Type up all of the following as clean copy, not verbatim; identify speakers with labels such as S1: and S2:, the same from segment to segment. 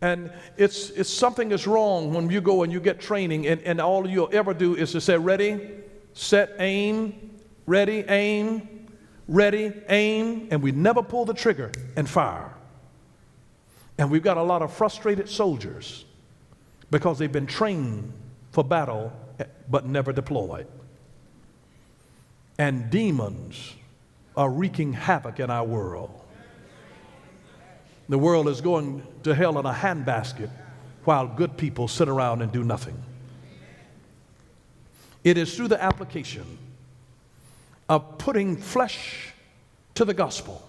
S1: And it's something is wrong when you go and you get training and all you'll ever do is to say, ready, set, aim, ready, aim, ready, aim, and we never pull the trigger and fire. And we've got a lot of frustrated soldiers because they've been trained for battle but never deployed. And demons are wreaking havoc in our world. The world is going to hell in a handbasket while good people sit around and do nothing. It is through the application of putting flesh to the gospel.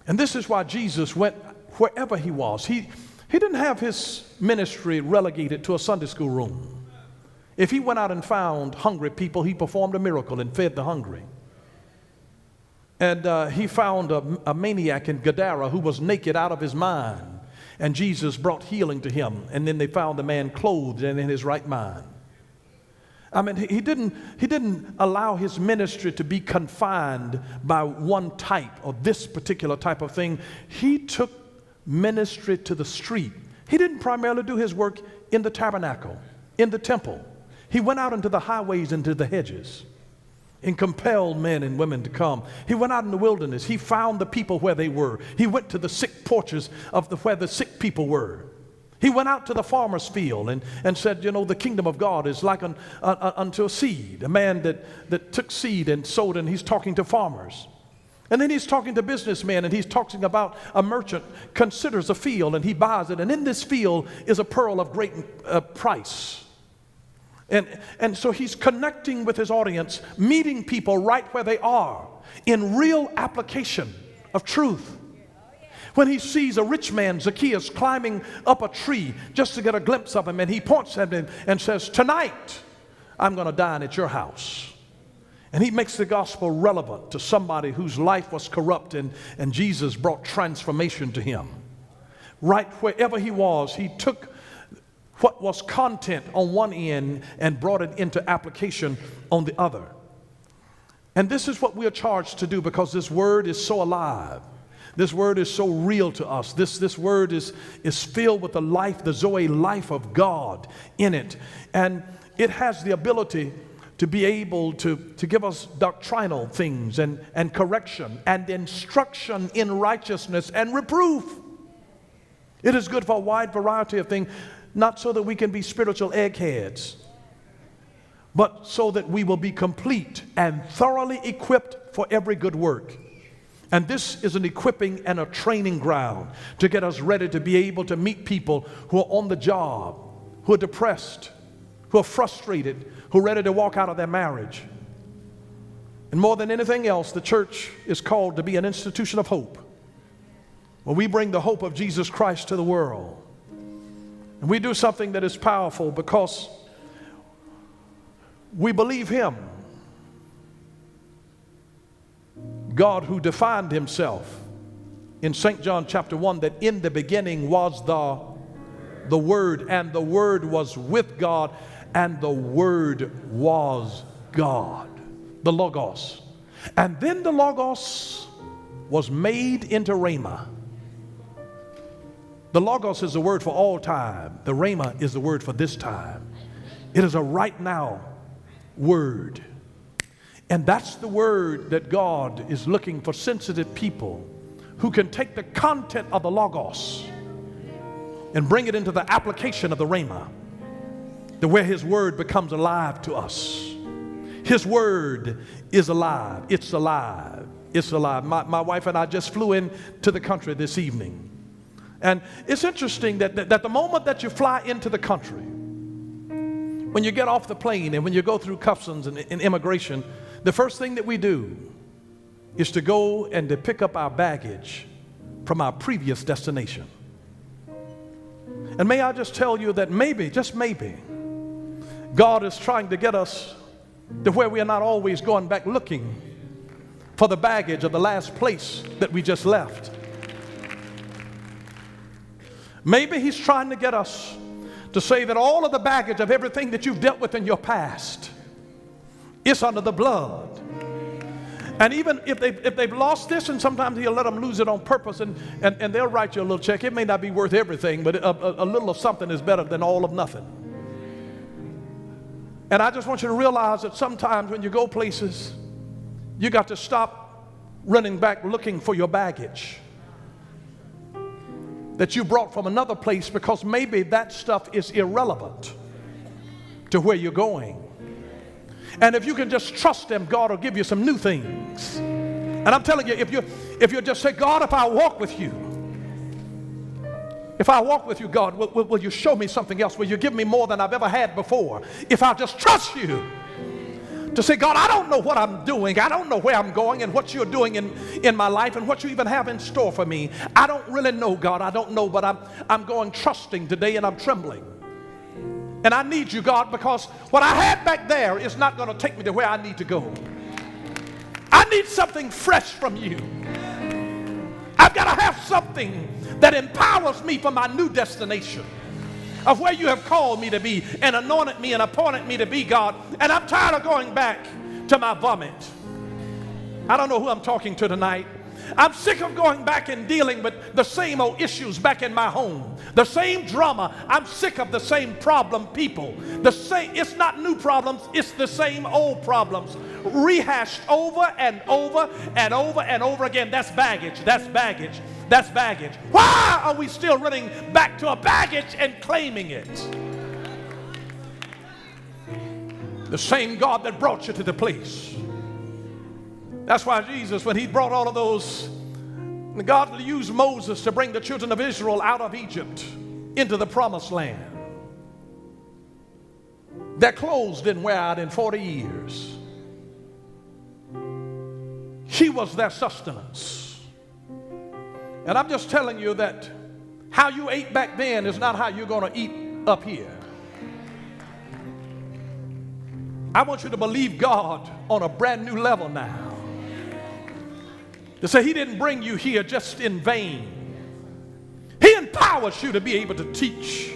S1: And this is why Jesus went wherever he was. He didn't have his ministry relegated to a Sunday school room. If he went out and found hungry people, he performed a miracle and fed the hungry. And he found a maniac in Gadara who was naked out of his mind. And Jesus brought healing to him. And then they found the man clothed and in his right mind. I mean, he didn't allow his ministry to be confined by one type or this particular type of thing. He took ministry to the street. He didn't primarily do his work in the tabernacle, in the temple. He went out into the highways, into the hedges, and compelled men and women to come. He went out in the wilderness. He found the people where they were. He went to the sick porches of where the sick people were. He went out to the farmer's field and said, you know, the kingdom of God is like unto a seed. A man that took seed and sowed, and he's talking to farmers. And then he's talking to businessmen, and he's talking about a merchant considers a field, and he buys it. And in this field is a pearl of great price. And so he's connecting with his audience, meeting people right where they are in real application of truth. When he sees a rich man, Zacchaeus, climbing up a tree just to get a glimpse of him, and he points at him and says, tonight I'm going to dine at your house. And he makes the gospel relevant to somebody whose life was corrupt, and Jesus brought transformation to him. Right wherever he was, he took what was content on one end and brought it into application on the other. And this is what we are charged to do, because this word is so alive. This word is so real to us. This word is filled with the life, the Zoe life of God in it. And it has the ability to be able to give us doctrinal things and correction and instruction in righteousness and reproof. It is good for a wide variety of things. Not so that we can be spiritual eggheads, but so that we will be complete and thoroughly equipped for every good work. And this is an equipping and a training ground to get us ready to be able to meet people who are on the job, who are depressed, who are frustrated, who are ready to walk out of their marriage. And more than anything else, the church is called to be an institution of hope, where we bring the hope of Jesus Christ to the world. And we do something that is powerful because we believe him, God, who defined himself in St. John chapter 1, that in the beginning was the Word, and the Word was with God, and the Word was God, the Logos. And then the Logos was made into Rhema. The Logos is the word for all time. The Rhema is the word for this time. It is a right now word. And that's the word that God is looking for, sensitive people who can take the content of the Logos and bring it into the application of the Rhema, to where his word becomes alive to us. His word is alive. It's alive. It's alive. My wife and I just flew into the country this evening. And it's interesting that the moment that you fly into the country, when you get off the plane and when you go through customs and immigration, the first thing that we do is to go and to pick up our baggage from our previous destination. And may I just tell you that maybe, just maybe, God is trying to get us to where we are not always going back looking for the baggage of the last place that we just left. Maybe he's trying to get us to say that all of the baggage of everything that you've dealt with in your past is under the blood. And even if they've lost this, and sometimes he'll let them lose it on purpose, and they'll write you a little check. It may not be worth everything, but a little of something is better than all of nothing. And I just want you to realize that sometimes when you go places, you got to stop running back looking for your baggage that you brought from another place, because maybe that stuff is irrelevant to where you're going. And if you can just trust him, God will give you some new things. And I'm telling you, if you just say, God, if I walk with you, God, will you show me something else? Will you give me more than I've ever had before? If I just trust you to say, God, I don't know what I'm doing. I don't know where I'm going and what you're doing in my life and what you even have in store for me. I don't really know, God. I don't know, but I'm going trusting today, and I'm trembling. And I need you, God, because what I had back there is not going to take me to where I need to go. I need something fresh from you. I've got to have something that empowers me for my new destination of where you have called me to be and anointed me and appointed me to be, God. And I'm tired of going back to my vomit. I don't know who I'm talking to tonight. I'm sick of going back and dealing with the same old issues back in my home. The same drama. I'm sick of the same problem people. It's not new problems, it's the same old problems. Rehashed over and over and over and over again. That's baggage. That's baggage. That's baggage. Why are we still running back to a baggage and claiming it? The same God that brought you to the place. That's why Jesus, when he brought all of those, God used Moses to bring the children of Israel out of Egypt into the promised land. Their clothes didn't wear out in 40 years. He was their sustenance. And I'm just telling you that how you ate back then is not how you're going to eat up here. I want you to believe God on a brand new level now. To say he didn't bring you here just in vain. He empowers you to be able to teach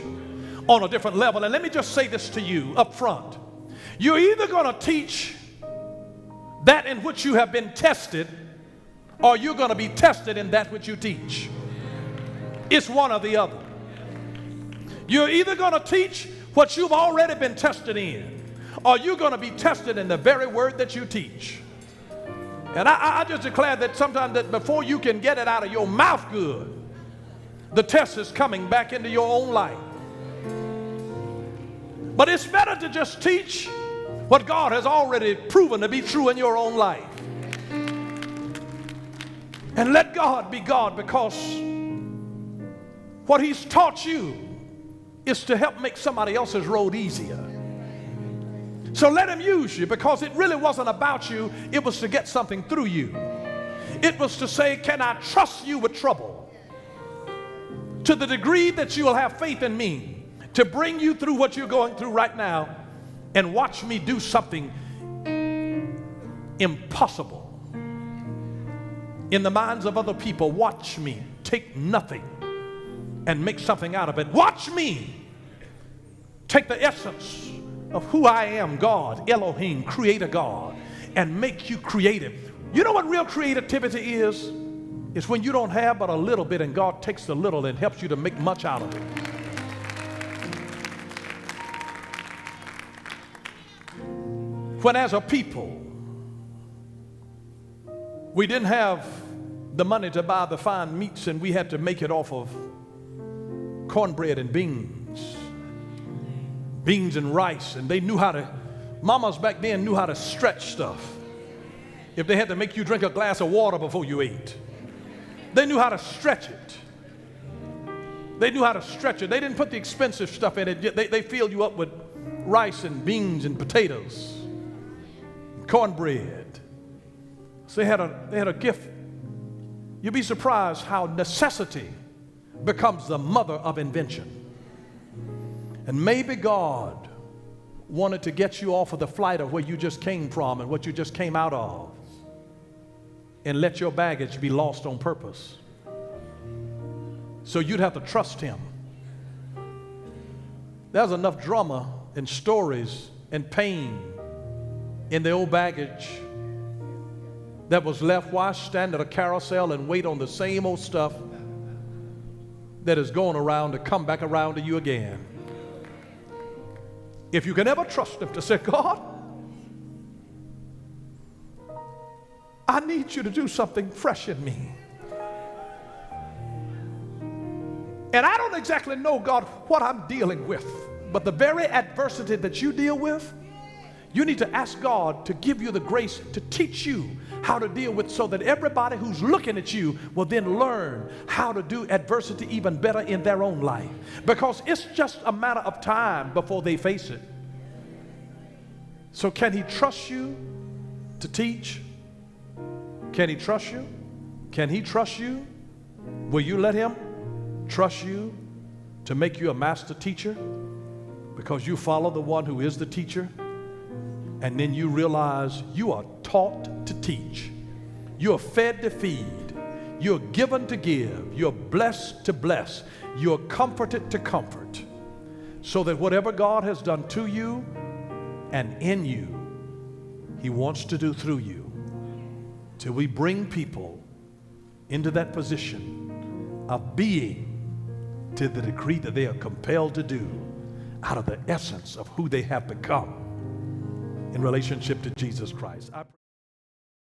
S1: on a different level. And let me just say this to you up front. You're either going to teach that in which you have been tested, or you're going to be tested in that which you teach. It's one or the other. You're either going to teach what you've already been tested in, or you're going to be tested in the very word that you teach. And I just declare that sometimes that before you can get it out of your mouth good, the test is coming back into your own life. But it's better to just teach what God has already proven to be true in your own life. And let God be God, because what he's taught you is to help make somebody else's road easier. So let him use you, because it really wasn't about you. It was to get something through you. It was to say, can I trust you with trouble? To the degree that you will have faith in me to bring you through what you're going through right now, and watch me do something impossible in the minds of other people. Watch me take nothing and make something out of it. Watch me take the essence of who I am, God, Elohim, creator God, and make you creative. You know what real creativity is? It's when you don't have but a little bit, and God takes the little and helps you to make much out of it. When as a people, we didn't have the money to buy the fine meats, and we had to make it off of cornbread and beans and rice, and they knew how to, mamas back then knew how to stretch stuff. If they had to make you drink a glass of water before you ate, they knew how to stretch it. They knew how to stretch it. They didn't put the expensive stuff in it. They filled you up with rice and beans and potatoes, cornbread. So they had a gift. You'd be surprised how necessity becomes the mother of invention. And maybe God wanted to get you off of the flight of where you just came from and what you just came out of, and let your baggage be lost on purpose. So you'd have to trust him. There's enough drama and stories and pain in the old baggage that was left, why stand at a carousel and wait on the same old stuff that is going around to come back around to you again? If you can ever trust him to say, God, I need you to do something fresh in me. And I don't exactly know, God, what I'm dealing with, but the very adversity that you deal with, you need to ask God to give you the grace to teach you how to deal with, so that everybody who's looking at you will then learn how to do adversity even better in their own life. Because it's just a matter of time before they face it. So can he trust you to teach? Can he trust you? Can he trust you? Will you let him trust you to make you a master teacher? Because you follow the one who is the teacher, and then you realize you are taught to teach. You're fed to feed. You're given to give. You're blessed to bless. You're comforted to comfort. So that whatever God has done to you and in you, he wants to do through you, till we bring people into that position of being to the degree that they are compelled to do out of the essence of who they have become in relationship to Jesus Christ.